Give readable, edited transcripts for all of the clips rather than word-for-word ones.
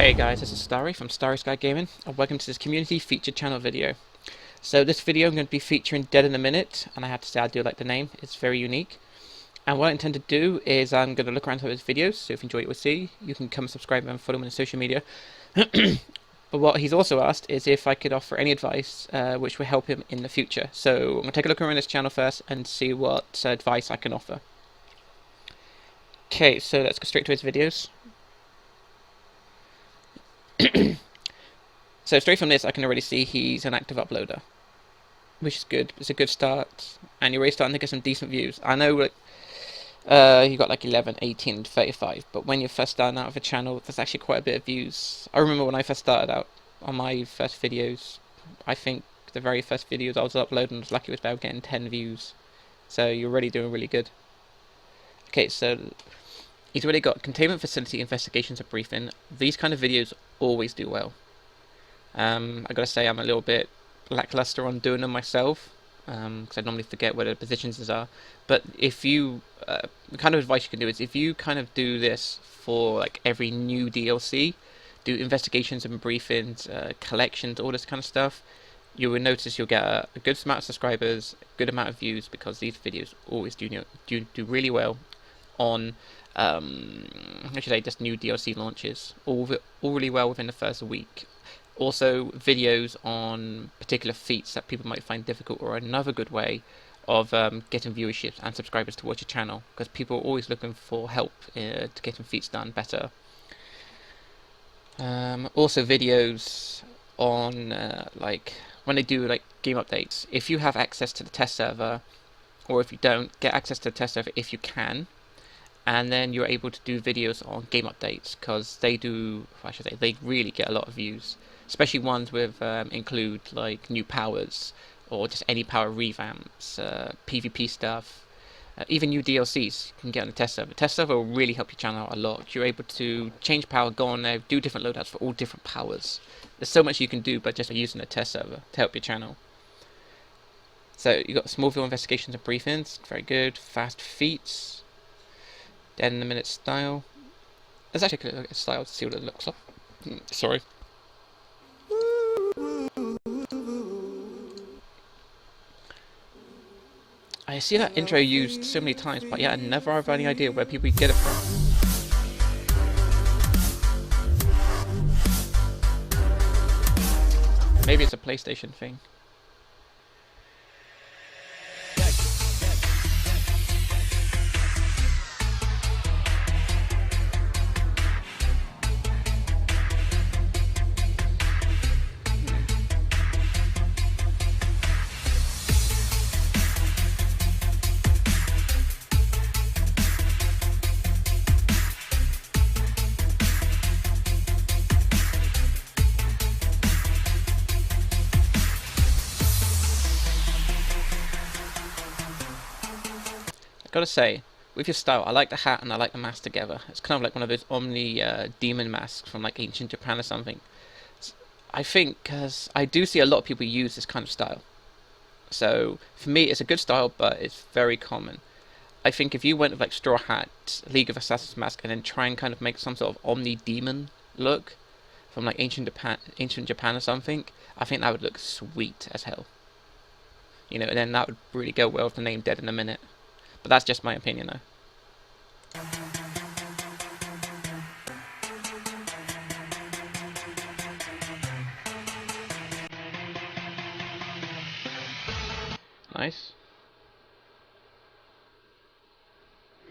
Hey guys, this is Starry from StarrySky Gaming, and welcome to this community featured channel video. So this video I'm going to be featuring Dead in a Minute, and I have to say I do like the name, it's very unique. And what I intend to do is I'm going to look around some of his videos, so if you enjoy what you see, you can come subscribe and follow him on social media. But what he's also asked is if I could offer any advice which will help him in the future. So I'm going to take a look around his channel first and see what advice I can offer. Okay, so let's go straight to his videos. So straight from this I can already see he's an active uploader, which is good. It's a good start, and you're already starting to get some decent views. I know you got like 11, 18, and 35, but when you're first starting out of a channel, there's actually quite a bit of views. I remember when I first started out on my first videos, I think the very first videos I was uploading was lucky with about getting 10 views. So you're already doing really good. Okay, so he's already got containment facility investigations and briefing. These kind of videos always do well. I gotta say I'm a little bit lackluster on doing them myself, because I normally forget where the positions are. But if you, the kind of advice you can do is if you kind of do this for like every new DLC, do investigations and briefings, collections, all this kind of stuff, you will notice you'll get a good amount of subscribers, a good amount of views, because these videos always do really well on I should say just new DLC launches, all really well within the first week. Also, videos on particular feats that people might find difficult are another good way of getting viewership and subscribers to watch your channel, because people are always looking for help to getting feats done better. Also, videos on like when they do like game updates. If you have access to the test server, or if you don't, get access to the test server if you can, and then you're able to do videos on game updates, because they do, I should say, they really get a lot of views. Especially ones with include like new powers, or just any power revamps, PvP stuff, even new DLCs you can get on the test server. The test server will really help your channel out a lot. You're able to change power, go on there, do different loadouts for all different powers. There's so much you can do by just using the test server to help your channel. So you got Smallville investigations and briefings, very good. Fast feats, Dead in a Minute style. Let's actually look at style to see what it looks like. Sorry. I see that intro used so many times, but yeah, I never have any idea where people get it from. Maybe it's a PlayStation thing. Gotta say, with your style, I like the hat and I like the mask together. It's kind of like one of those Omni demon masks from like ancient Japan or something. I think because I do see a lot of people use this kind of style. So for me, it's a good style, but it's very common. I think if you went with like Straw Hat, League of Assassins mask, and then try and kind of make some sort of Omni demon look from like ancient Japan or something, I think that would look sweet as hell. You know, and then that would really go well with the name Dead in a Minute. But that's just my opinion though. Nice.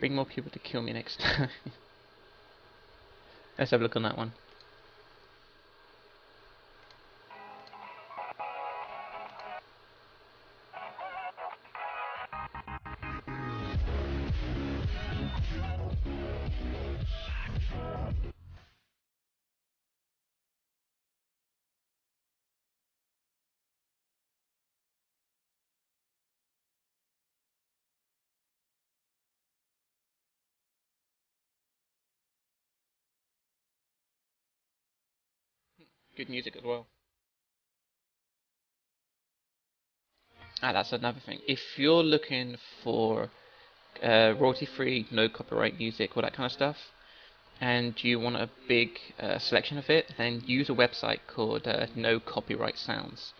Bring more people to kill me next time. Let's have a look on that one. Good music as well. Ah, that's another thing. If you're looking for royalty-free, no copyright music, all that kind of stuff, and you want a big selection of it, then use a website called No Copyright Sounds.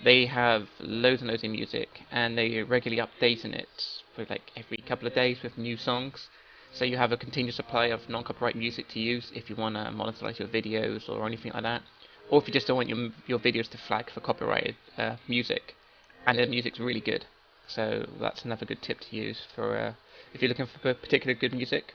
They have loads and loads of music, and they regularly updating it for like every couple of days with new songs. So you have a continuous supply of non-copyright music to use if you want to monetize your videos or anything like that, or if you just don't want your videos to flag for copyrighted music, and the music's really good. So that's another good tip to use for if you're looking for particular good music.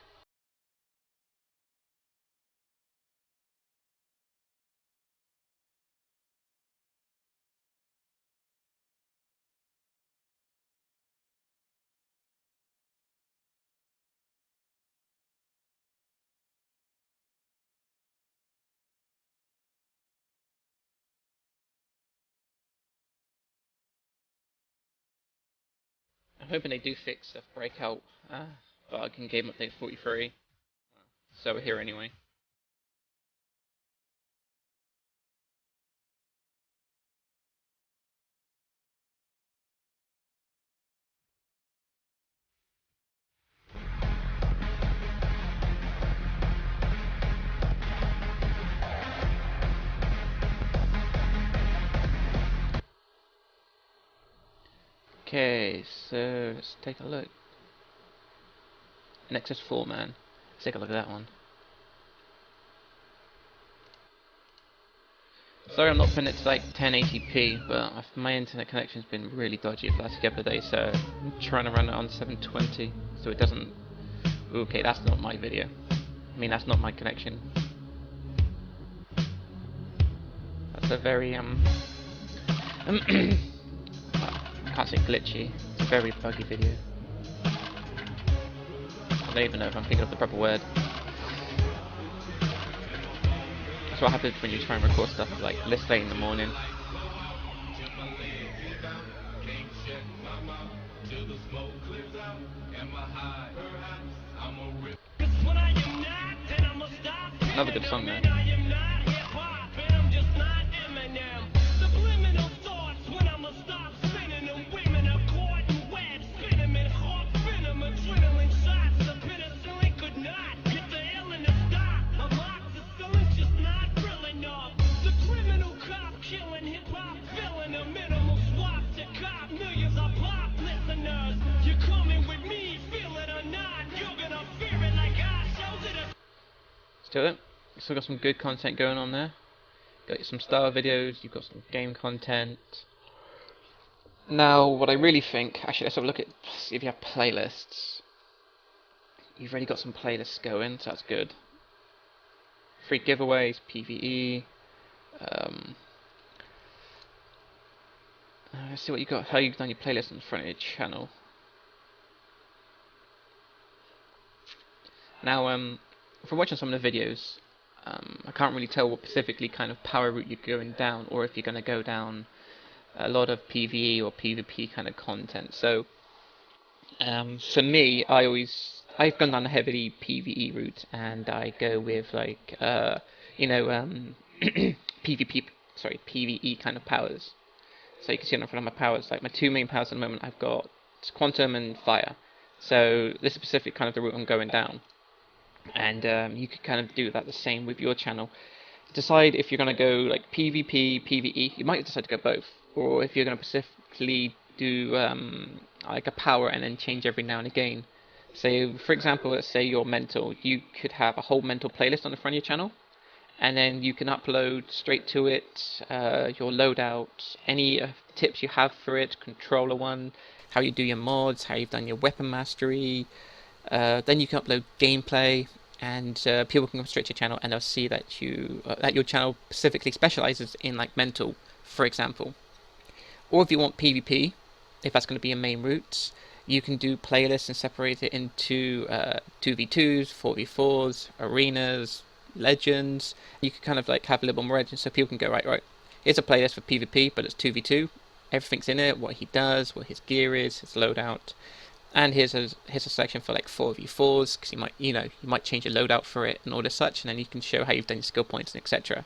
I'm hoping they do fix the breakout bug in Game Update 43. So we're here anyway. Okay, so let's take a look. Nexus 4 man. Let's take a look at that one. Sorry I'm not putting it to like 1080p, but my internet connection's been really dodgy for the last couple of days, so I'm trying to run it on 720 so it doesn't... Okay, that's not my video. I mean, that's not my connection. That's a very, I can't say glitchy, it's a very buggy video. I don't even know if I'm thinking of the proper word. That's what happens when you try and record stuff like this late in the morning. Another good song there. Still got some good content going on there. Got some star videos, you've got some game content. Now, what I really think, actually let's have a look at, see if you have playlists. You've already got some playlists going, so that's good. Free giveaways, PvE. Let's see what you got, how you've done your playlist in front of your channel. Now, from watching some of the videos, I can't really tell what specifically kind of power route you're going down, or if you're going to go down a lot of PvE or PvP kind of content. So, for me, I've gone down a heavily PvE route, and I go with like, PvE kind of powers. So you can see on the front of my powers, like my two main powers at the moment, I've got Quantum and Fire. So this is specific kind of the route I'm going down. And you could kind of do that the same with your channel. Decide if you're going to go like PvP, PvE. You might decide to go both, or if you're going to specifically do like a power and then change every now and again. So, for example, let's say you're mental. You could have a whole mental playlist on the front of your channel, and then you can upload straight to it your loadout, any tips you have for it, controller one, how you do your mods, how you've done your weapon mastery. Then you can upload gameplay, and people can come straight to your channel and they'll see that your channel specifically specializes in like mental, for example. Or if you want PvP, if that's going to be your main route, you can do playlists and separate it into 2v2s, 4v4s, arenas, legends. You can kind of like have a little more legends so people can go, right, here's a playlist for PvP, but it's 2v2. Everything's in it, what he does, what his gear is, his loadout. And here's a selection for like 4v4s, because you might change your loadout for it and all this such, and then you can show how you've done your skill points and etc.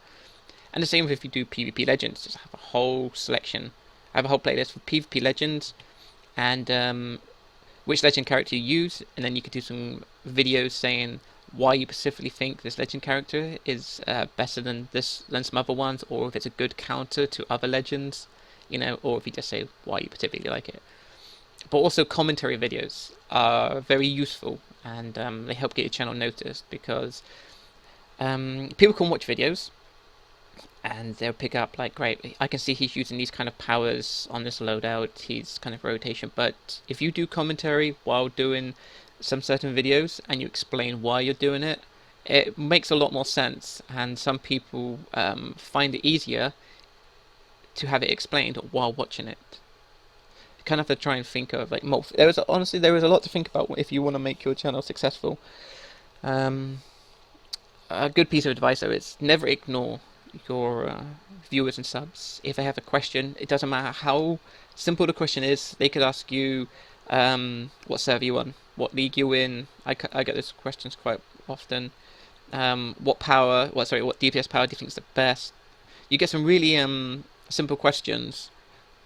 And the same if you do PvP Legends, just have a whole selection. I have a whole playlist for PvP Legends, and which legend character you use, and then you could do some videos saying why you specifically think this legend character is better than some other ones, or if it's a good counter to other legends, or if you just say why you particularly like it. But also commentary videos are very useful, and they help get your channel noticed, because people can watch videos and they'll pick up like, great, I can see he's using these kind of powers on this loadout, he's kind of rotation. But if you do commentary while doing some certain videos and you explain why you're doing it, it makes a lot more sense, and some people find it easier to have it explained while watching it. You kind of have to try and think of like honestly there is a lot to think about if you want to make your channel successful. A good piece of advice though is never ignore your viewers and subs. If they have a question, it doesn't matter how simple the question is. They could ask you what server you on, what league you in. I get those questions quite often. What DPS power do you think is the best? You get some really simple questions,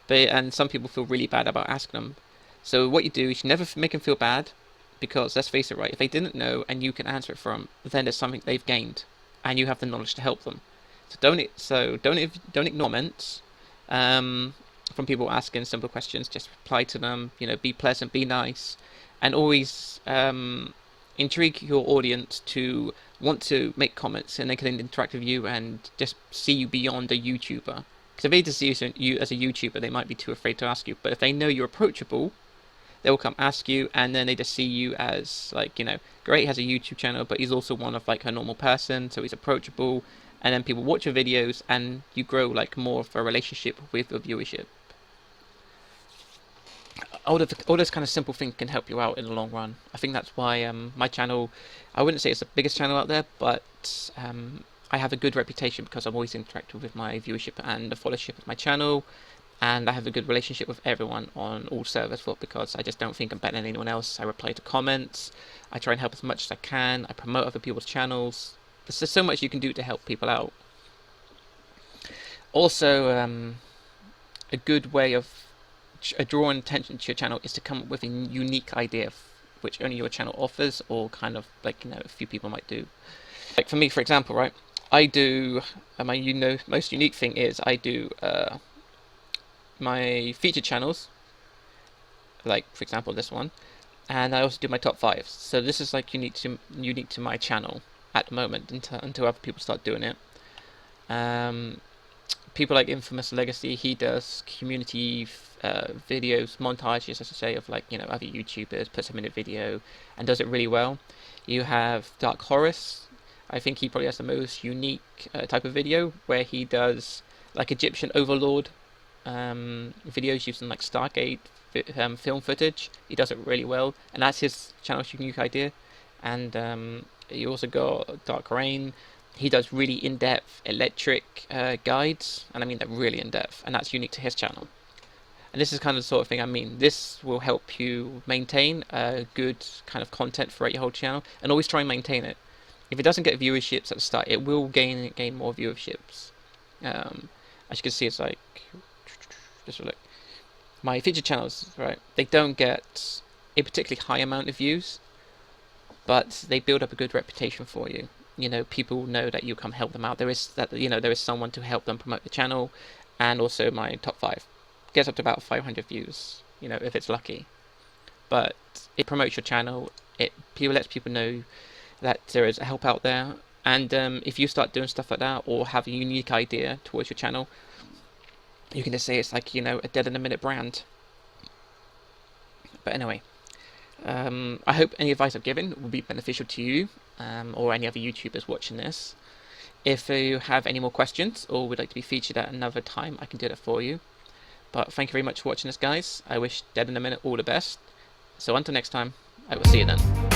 and some people feel really bad about asking them. So what you do is you never make them feel bad, because let's face it, right? If they didn't know and you can answer it for them, then it's something they've gained, and you have the knowledge to help them. So don't ignore comments from people asking simple questions. Just reply to them. Be pleasant, be nice, and always intrigue your audience to want to make comments, and they can interact with you and just see you beyond a YouTuber. Because if they just see you as a YouTuber, they might be too afraid to ask you. But if they know you're approachable, they will come ask you, and then they just see you as like, great, he has a YouTube channel, but he's also one of like a normal person, so he's approachable. And then people watch your videos, and you grow like more of a relationship with your viewership. All those kind of simple things can help you out in the long run. I think that's why my channel, I wouldn't say it's the biggest channel out there, but I have a good reputation because I'm always interactive with my viewership and the followership of my channel, and I have a good relationship with everyone on all servers, because I just don't think I'm better than anyone else. I reply to comments, I try and help as much as I can, I promote other people's channels. There's just so much you can do to help people out. Also, a good way of drawing attention to your channel is to come up with a unique idea which only your channel offers, or kind of like, a few people might do. Like for me, for example, right, I do my most unique thing is I do my featured channels, like for example this one, and I also do my top 5. So this is like unique to my channel at the moment, until other people start doing it. People like Infamous Legacy, he does community videos, montages, as I say, of like, other YouTubers, puts them in a video and does it really well. You have Dark Horus. I think he probably has the most unique type of video, where he does like Egyptian Overlord videos using like Stargate film footage. He does it really well, and that's his channel's unique idea. And you also got Dark Rain. He does really in-depth electric guides, and I mean they're really in-depth, and that's unique to his channel. And this is kind of the sort of thing I mean. This will help you maintain a good kind of content throughout your whole channel, and always try and maintain it. If it doesn't get viewerships at the start, it will gain more viewerships. As you can see, it's like, just look, my featured channels, right? They don't get a particularly high amount of views, but they build up a good reputation for you. People know that you come help them out. There is someone to help them promote the channel. And also my top 5 gets up to about 500 views, if it's lucky. But it promotes your channel. It lets people know that there is help out there. And if you start doing stuff like that, or have a unique idea towards your channel, you can just say it's like, a DeadInAMinute brand. But anyway, I hope any advice I've given will be beneficial to you, or any other YouTubers watching this. If you have any more questions, or would like to be featured at another time, I can do that for you. But thank you very much for watching this, guys. I wish DeadInAMinute all the best. So until next time, I will see you then.